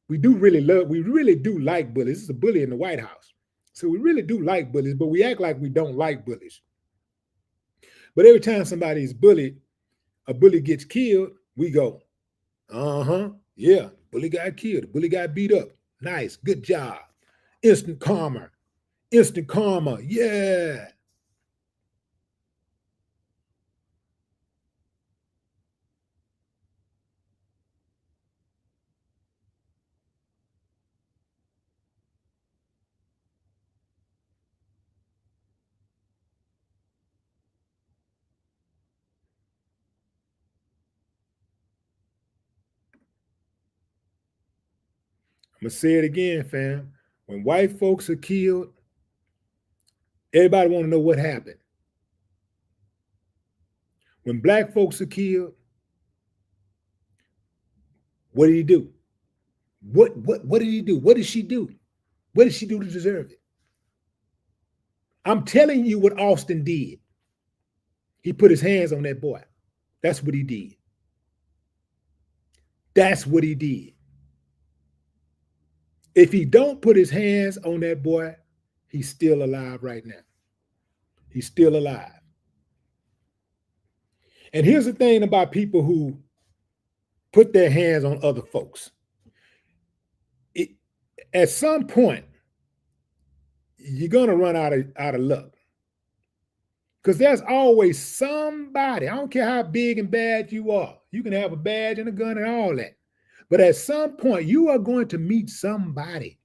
we really do like bullies. It's a bully in the White House. So we really do like bullies, but we act like we don't like bullies. But every time somebody's bullied, a bully gets killed, we go, yeah, bully got killed, bully got beat up. Nice, good job. Instant karma, yeah. I'm going to say it again, fam. When white folks are killed, everybody want to know what happened. When black folks are killed, what did he do? What did he do? What did she do? What did she do to deserve it? I'm telling you what Austin did. He put his hands on that boy. That's what he did. That's what he did. If he don't put his hands on that boy, he's still alive right now. He's still alive. And here's the thing about people who put their hands on other folks. At some point, you're gonna run out of luck. Because there's always somebody. I don't care how big and bad you are. You can have a badge and a gun and all that. But at some point, you are going to meet somebody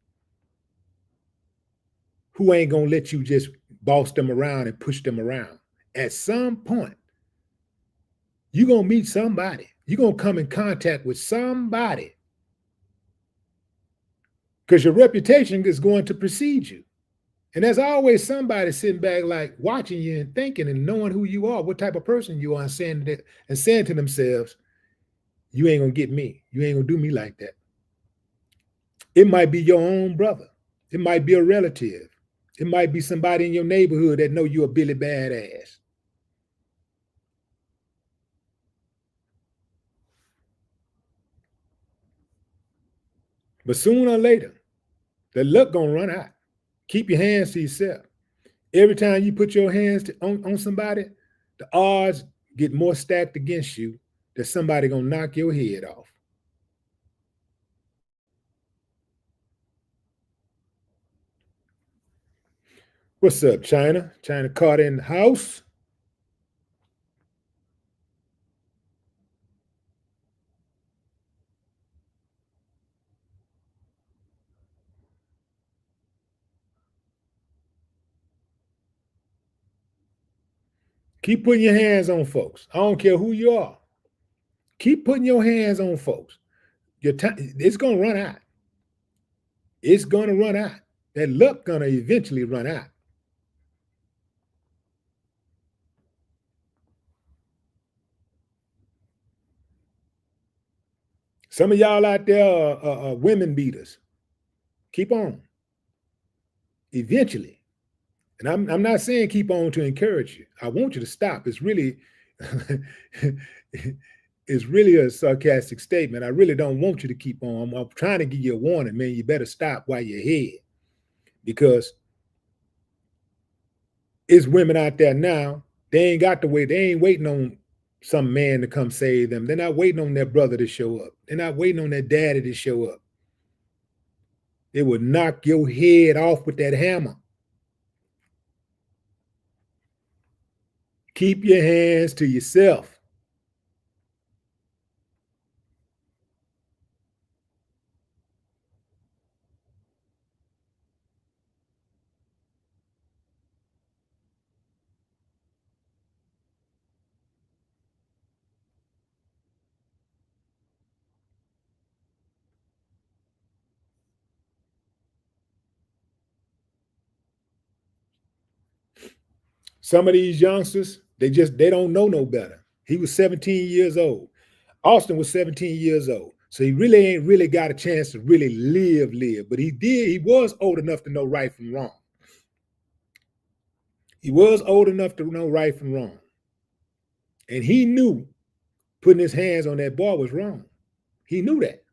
who ain't going to let you just boss them around and push them around. At some point, you're going to meet somebody. You're going to come in contact with somebody. Because your reputation is going to precede you. And there's always somebody sitting back, like watching you and thinking and knowing who you are, what type of person you are, and saying to themselves, you ain't gonna get me. You ain't gonna do me like that. It might be your own brother. It might be a relative. It might be somebody in your neighborhood that know you're a Billy Badass. But sooner or later, the luck gonna run out. Keep your hands to yourself. Every time you put your hands on somebody, the odds get more stacked against you that somebody gonna knock your head off. What's up, China? China Carter in the house. Keep putting your hands on folks. I don't care who you are. Keep putting your hands on folks. Your time, it's gonna run out. It's gonna run out. That luck gonna eventually run out. Some of y'all out there are women beaters. Keep on. Eventually. And I'm not saying keep on to encourage you. I want you to stop. It's really it's really a sarcastic statement. I really don't want you to keep on. I'm trying to give you a warning, man. You better stop while you're ahead. Because it's women out there now. They ain't got to wait. They ain't waiting on some man to come save them. They're not waiting on their brother to show up. They're not waiting on their daddy to show up. They would knock your head off with that hammer. Keep your hands to yourself. Some of these youngsters, they don't know no better. He was 17 years old. Austin was 17 years old. So he really ain't really got a chance to really live. But he was old enough to know right from wrong. He was old enough to know right from wrong. And he knew putting his hands on that boy was wrong. He knew that.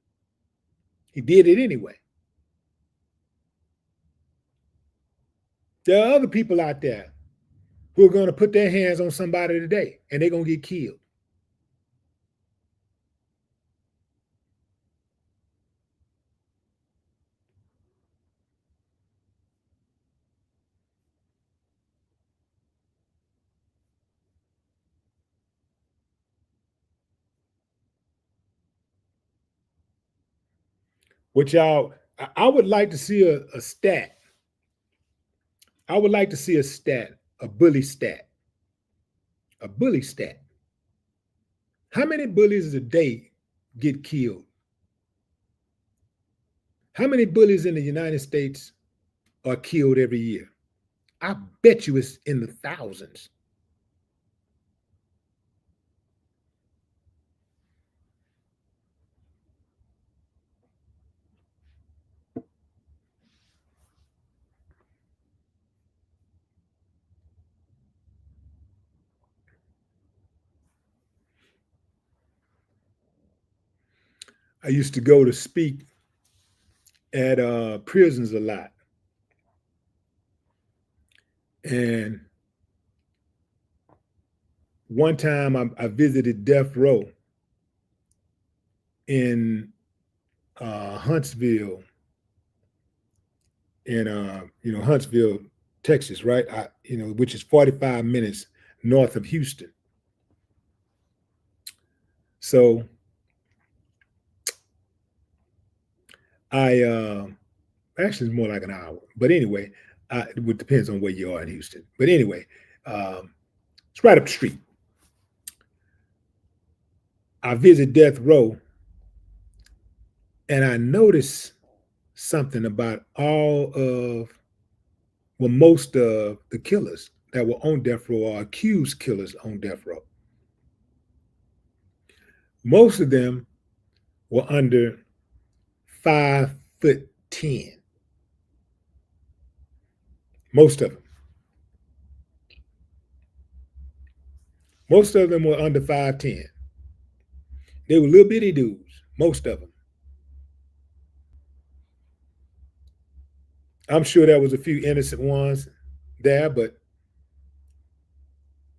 He did it anyway. There are other people out there who are going to put their hands on somebody today and they're going to get killed. Which I would like to see a stat. I would like to see a stat, a bully stat. A bully stat. How many bullies a day get killed? How many bullies in the United States are killed every year? I bet you it's in the thousands. I used to go to speak at prisons a lot. And one time I visited death row in Huntsville, in Huntsville, Texas, right? Which is 45 minutes north of Houston. So I actually it's more like an hour, but anyway, it depends on where you are in Houston. But anyway, it's right up the street. I visit death row, and I notice something about most of the killers that were on death row or accused killers on death row. Most of them were under 5'10". Most of them. Most of them were under 5'10". They were little bitty dudes, most of them. I'm sure there was a few innocent ones there, but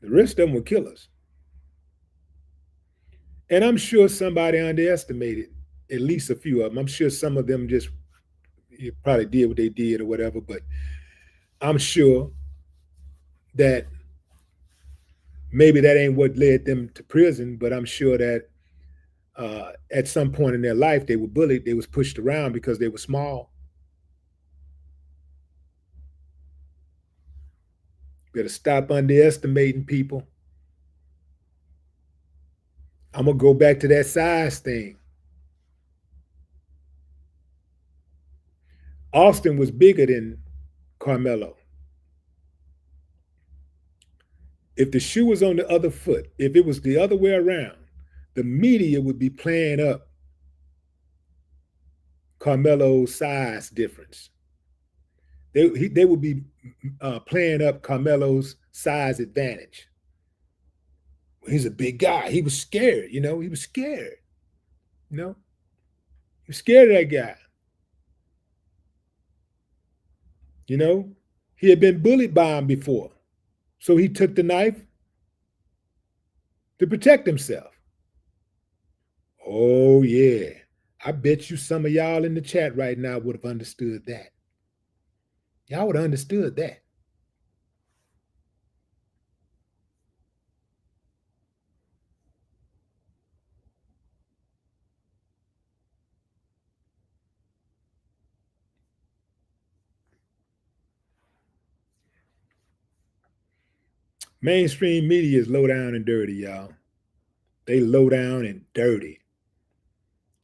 the rest of them were killers. And I'm sure somebody underestimated at least a few of them. I'm sure some of them just probably did what they did or whatever, but I'm sure that maybe that ain't what led them to prison, but I'm sure that at some point in their life they were bullied, they was pushed around because they were small. Better stop underestimating people. I'm gonna go back to that size thing. Austin was bigger than Carmelo. If the shoe was on the other foot, if it was the other way around, the media would be playing up Carmelo's size difference. They would be playing up Carmelo's size advantage. He's a big guy. He was scared, He was scared, He was scared of that guy. He had been bullied by him before. So he took the knife to protect himself. Oh, yeah. I bet you some of y'all in the chat right now would have understood that. Y'all would have understood that. Mainstream media is low down and dirty, y'all. They low down and dirty.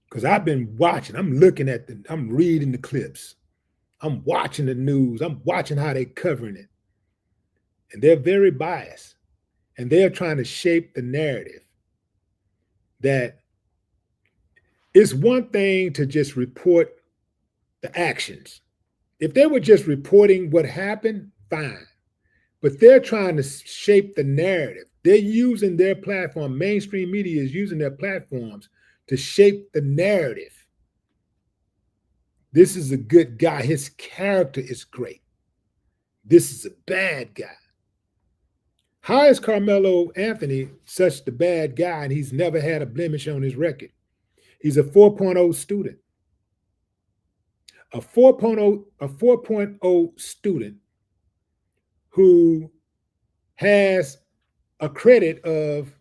Because I've been watching, I'm reading the clips. I'm watching the news. I'm watching how they're covering it. And they're very biased. And they're trying to shape the narrative that it's one thing to just report the actions. If they were just reporting what happened, fine. But they're trying to shape the narrative. They're using their platform. Mainstream media is using their platforms to shape the narrative. This is a good guy. His character is great. This is a bad guy. How is Carmelo Anthony such the bad guy and he's never had a blemish on his record? He's a 4.0 student. A 4.0 student who has a credit of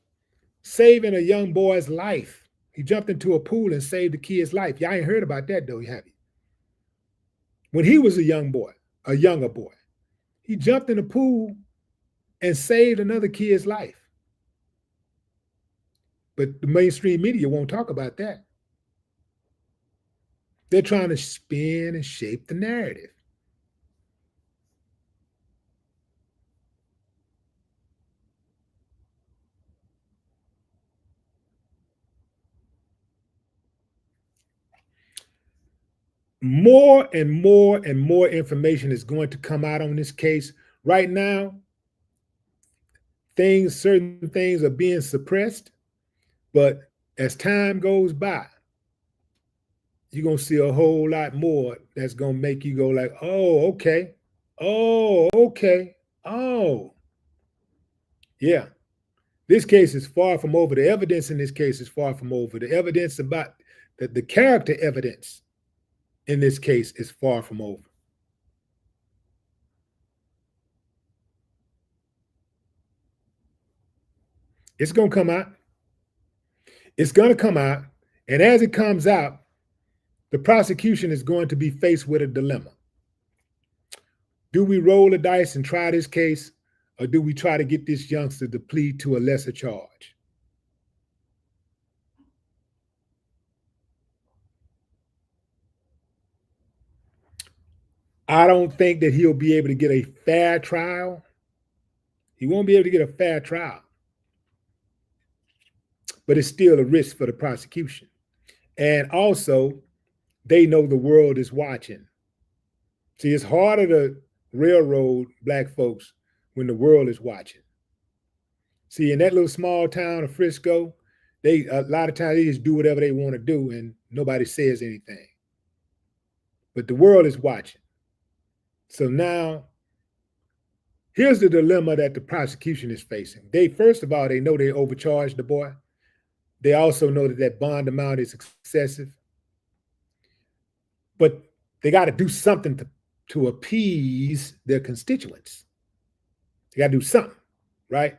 saving a young boy's life. He jumped into a pool and saved the kid's life. Y'all ain't heard about that though, have you? When he was a younger boy, he jumped in the pool and saved another kid's life. But the mainstream media won't talk about that. They're trying to spin and shape the narrative. More and more and more information is going to come out on this case. Right now, certain things are being suppressed, but as time goes by, you're gonna see a whole lot more that's gonna make you go like, oh, okay. Oh, okay. Oh, yeah. This case is far from over. The evidence in this case is far from over. The evidence about the character evidence in this case is far from over. It's gonna come out. It's gonna come out. And as it comes out, the prosecution is going to be faced with a dilemma. Do we roll the dice and try this case, or do we try to get this youngster to plead to a lesser charge? I don't think that he'll be able to get a fair trial. He won't be able to get a fair trial, but it's still a risk for the prosecution. And also, they know the world is watching. See, it's harder to railroad black folks when the world is watching. See, in that little small town of Frisco, a lot of times they just do whatever they want to do and nobody says anything. But the world is watching. So now, here's the dilemma that the prosecution is facing. First of all, they know they overcharged the boy. They also know that bond amount is excessive. But they got to do something to appease their constituents. They got to do something, right?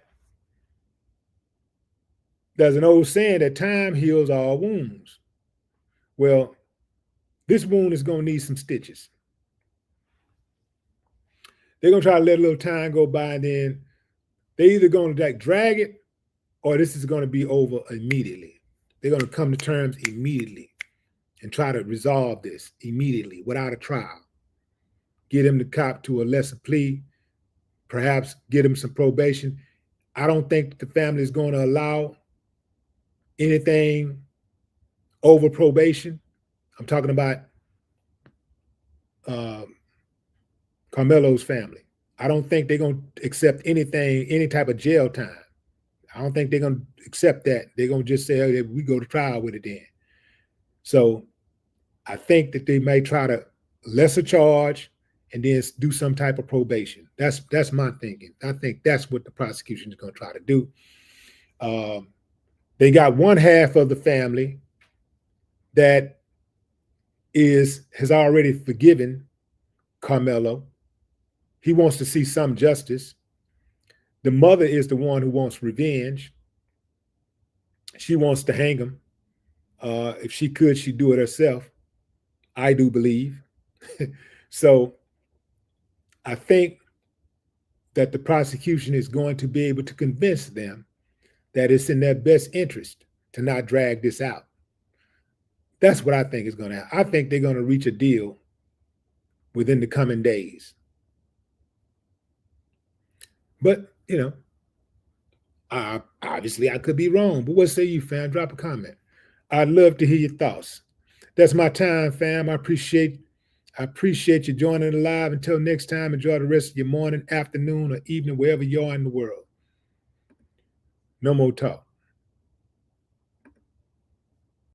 There's an old saying that time heals all wounds. Well, this wound is going to need some stitches. They're going to try to let a little time go by, and then they're either going to drag it, or this is going to be over immediately. They're going to come to terms immediately and try to resolve this immediately without a trial. Get him to cop to a lesser plea, perhaps get him some probation. I don't think the family is going to allow anything over probation. I'm talking about Carmelo's family. I don't think they're going to accept anything, any type of jail time. I don't think they're going to accept that. They're going to just say, hey, we go to trial with it then. So I think that they may try to lesser charge and then do some type of probation. That's my thinking. I think that's what the prosecution is going to try to do. They got one half of the family that has already forgiven Carmelo. He wants to see some justice. The mother is the one who wants revenge. She wants to hang him. If she could, she'd do it herself. I do believe. So I think that the prosecution is going to be able to convince them that it's in their best interest to not drag this out. That's what I think is going to happen. I think they're going to reach a deal within the coming days. But, obviously I could be wrong. But what say you, fam? Drop a comment. I'd love to hear your thoughts. That's my time, fam. I appreciate you joining the live. Until next time, enjoy the rest of your morning, afternoon, or evening, wherever you are in the world. No more talk.